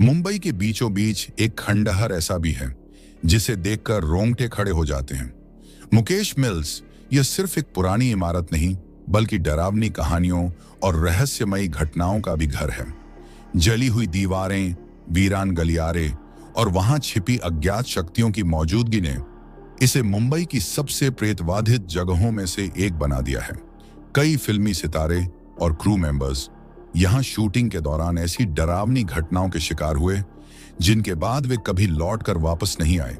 मुंबई के बीचों बीच एक खंडहर ऐसा भी है जिसे देखकर रोंगटे खड़े हो जाते हैं। मुकेश मिल्स यह सिर्फ एक पुरानी इमारत नहीं बल्कि डरावनी कहानियों और रहस्यमयी घटनाओं का भी घर है। जली हुई दीवारें, वीरान गलियारे और वहां छिपी अज्ञात शक्तियों की मौजूदगी ने इसे मुंबई की सबसे प्रेतवाधित जगहों में से एक बना दिया है। कई फिल्मी सितारे और क्रू मेंबर्स यहां शूटिंग के दौरान ऐसी डरावनी घटनाओं के शिकार हुए जिनके बाद वे कभी लौट कर वापस नहीं आए।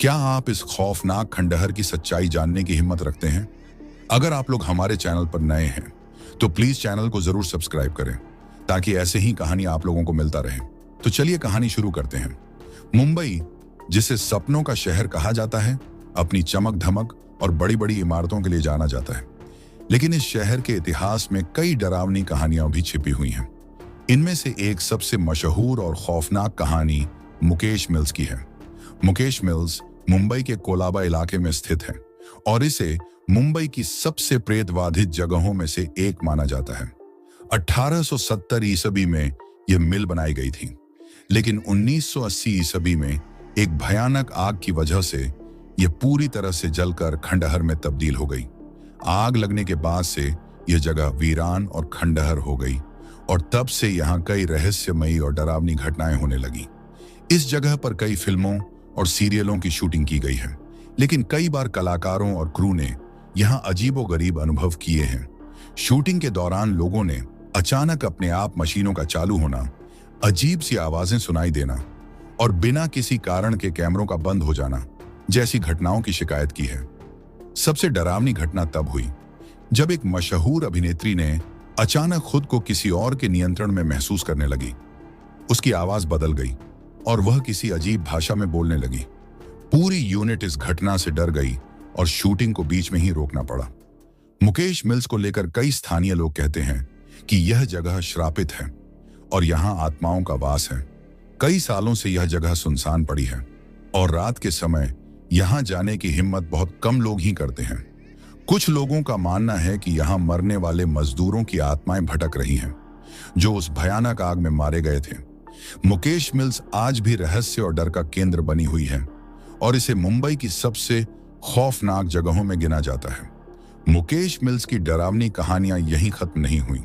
क्या आप इस खौफनाक खंडहर की सच्चाई जानने की हिम्मत रखते हैं? अगर आप लोग हमारे चैनल पर नए हैं तो प्लीज चैनल को जरूर सब्सक्राइब करें ताकि ऐसे ही कहानी आप लोगों को मिलता रहे। तो चलिए कहानी शुरू करते हैं। मुंबई, जिसे सपनों का शहर कहा जाता है, अपनी चमक धमक और बड़ी बड़ी इमारतों के लिए जाना जाता है, लेकिन इस शहर के इतिहास में कई डरावनी कहानियां भी छिपी हुई हैं। इनमें से एक सबसे मशहूर और खौफनाक कहानी मुकेश मिल्स की है। मुकेश मिल्स मुंबई के कोलाबा इलाके में स्थित है और इसे मुंबई की सबसे प्रेतबाधित जगहों में से एक माना जाता है। 1870 ईस्वी में यह मिल बनाई गई थी, लेकिन 1980 ईस्वी में एक भयानक आग की वजह से यह पूरी तरह से जलकर खंडहर में तब्दील हो गई। आग लगने के बाद से यह जगह वीरान और खंडहर हो गई और तब से यहाँ कई रहस्यमयी और डरावनी घटनाएं होने लगी। इस जगह पर कई फिल्मों और सीरियलों की शूटिंग की गई है, लेकिन कई बार कलाकारों और क्रू ने यहाँ अजीबोगरीब अनुभव किए हैं। शूटिंग के दौरान लोगों ने अचानक अपने आप मशीनों का चालू होना, अजीब सी आवाजें सुनाई देना और बिना किसी कारण के कैमरों का बंद हो जाना जैसी घटनाओं की शिकायत की है। सबसे डरावनी घटना तब हुई जब एक मशहूर अभिनेत्री ने अचानक खुद को किसी और के नियंत्रण में महसूस करने लगी। उसकी आवाज बदल गई और वह किसी अजीब भाषा में बोलने लगी। पूरी यूनिट इस घटना से डर गई और शूटिंग को बीच में ही रोकना पड़ा। मुकेश मिल्स को लेकर कई स्थानीय लोग कहते हैं कि यह जगह श्रापित है और यहाँ आत्माओं का वास है। कई सालों से यह जगह सुनसान पड़ी है और रात के समय यहाँ जाने की हिम्मत बहुत कम लोग ही करते हैं। कुछ लोगों का मानना है कि यहाँ मरने वाले मजदूरों की आत्माएं भटक रही हैं, जो उस भयानक आग में मारे गए थे। मुकेश मिल्स आज भी रहस्य और डर का केंद्र बनी हुई है और इसे मुंबई की सबसे खौफनाक जगहों में गिना जाता है। मुकेश मिल्स की डरावनी कहानियां यहीं खत्म नहीं हुई।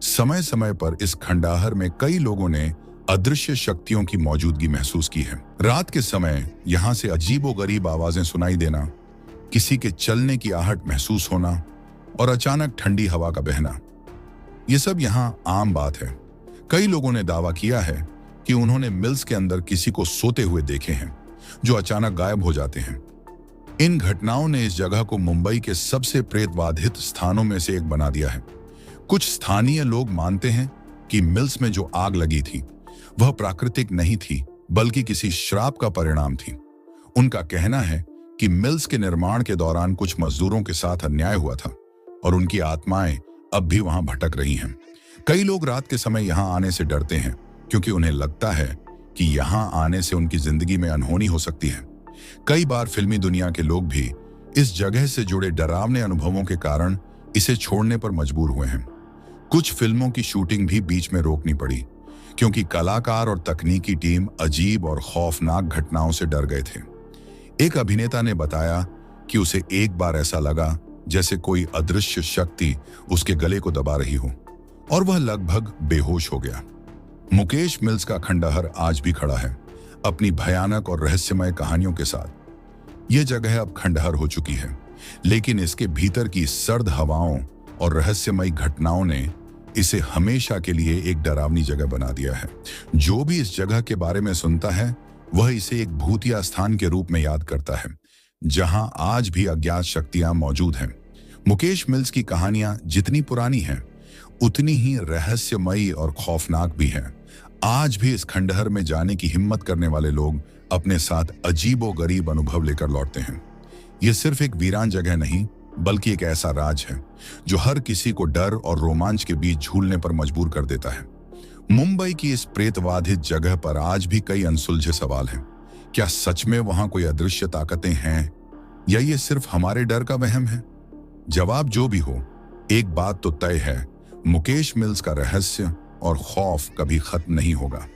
समय समय पर इस खंडहर में कई लोगों ने अदृश्य शक्तियों की मौजूदगी महसूस की है। रात के समय यहाँ से अजीबोगरीब आवाजें सुनाई देना, किसी के चलने की आहट महसूस होना और अचानक ठंडी हवा का बहना, ये सब यहाँ आम बात है। कई लोगों ने दावा किया है कि उन्होंने मिल्स के अंदर किसी को सोते हुए देखे हैं जो अचानक गायब हो जाते हैं। इन घटनाओं ने इस जगह को मुंबई के सबसे प्रेतबाधित स्थानों में से एक बना दिया है। कुछ स्थानीय लोग मानते हैं कि मिल्स में जो आग लगी थी वह प्राकृतिक नहीं थी बल्कि किसी श्राप का परिणाम थी। उनका कहना है कि मिल्स के निर्माण के दौरान कुछ मजदूरों के साथ अन्याय हुआ था और उनकी आत्माएं अब भी वहां भटक रही हैं। कई लोग रात के समय यहां आने से डरते हैं क्योंकि उन्हें लगता है कि यहां आने से उनकी जिंदगी में अनहोनी हो सकती है। कई बार फिल्मी दुनिया के लोग भी इस जगह से जुड़े डरावने अनुभवों के कारण इसे छोड़ने पर मजबूर हुए हैं। कुछ फिल्मों की शूटिंग भी बीच में रोकनी पड़ी क्योंकि कलाकार और तकनीकी टीम अजीब और खौफनाक घटनाओं से डर गए थे। एक अभिनेता ने बताया कि उसे एक बार ऐसा लगा जैसे कोई अदृश्य शक्ति उसके गले को दबा रही हो और वह लगभग बेहोश हो गया। मुकेश मिल्स का खंडहर आज भी खड़ा है, अपनी भयानक और रहस्यमय कहानियों के साथ। यह जगह अब खंडहर हो चुकी है, लेकिन इसके भीतर की सर्द हवाओं और रहस्यमयी घटनाओं ने इसे हमेशा के लिए एक डरावनी जगह बना दिया है। जो भी इस जगह के बारे में सुनता है वह इसे एक भूतिया स्थान के रूप में याद करता है, जहां आज भी अज्ञात शक्तियां मौजूद हैं। मुकेश मिल्स की कहानियां जितनी पुरानी हैं, उतनी ही रहस्यमयी और खौफनाक भी हैं। आज भी इस खंडहर में जाने की हिम्मत करने वाले लोग अपने साथ अजीबोगरीब अनुभव लेकर लौटते हैं। यह सिर्फ एक वीरान जगह नहीं बल्कि एक ऐसा राज है जो हर किसी को डर और रोमांच के बीच झूलने पर मजबूर कर देता है। मुंबई की इस प्रेतबाधित जगह पर आज भी कई अनसुलझे सवाल हैं। क्या सच में वहां कोई अदृश्य ताकतें हैं या ये सिर्फ हमारे डर का वहम है? जवाब जो भी हो, एक बात तो तय है, मुकेश मिल्स का रहस्य और खौफ कभी खत्म नहीं होगा।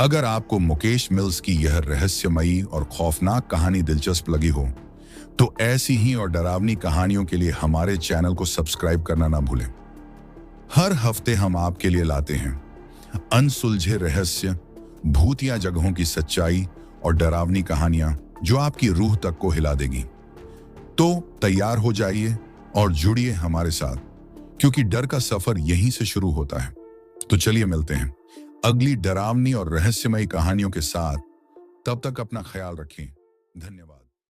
अगर आपको मुकेश मिल्स की यह रहस्यमयी और खौफनाक कहानी दिलचस्प लगी हो तो ऐसी ही और डरावनी कहानियों के लिए हमारे चैनल को सब्सक्राइब करना ना भूलें। हर हफ्ते हम आपके लिए लाते हैं अनसुलझे रहस्य, भूतिया जगहों की सच्चाई और डरावनी कहानियां जो आपकी रूह तक को हिला देगी। तो तैयार हो जाइए और जुड़िए हमारे साथ, क्योंकि डर का सफर यहीं से शुरू होता है। तो चलिए मिलते हैं अगली डरावनी और रहस्यमयी कहानियों के साथ। तब तक अपना ख्याल रखें। धन्यवाद।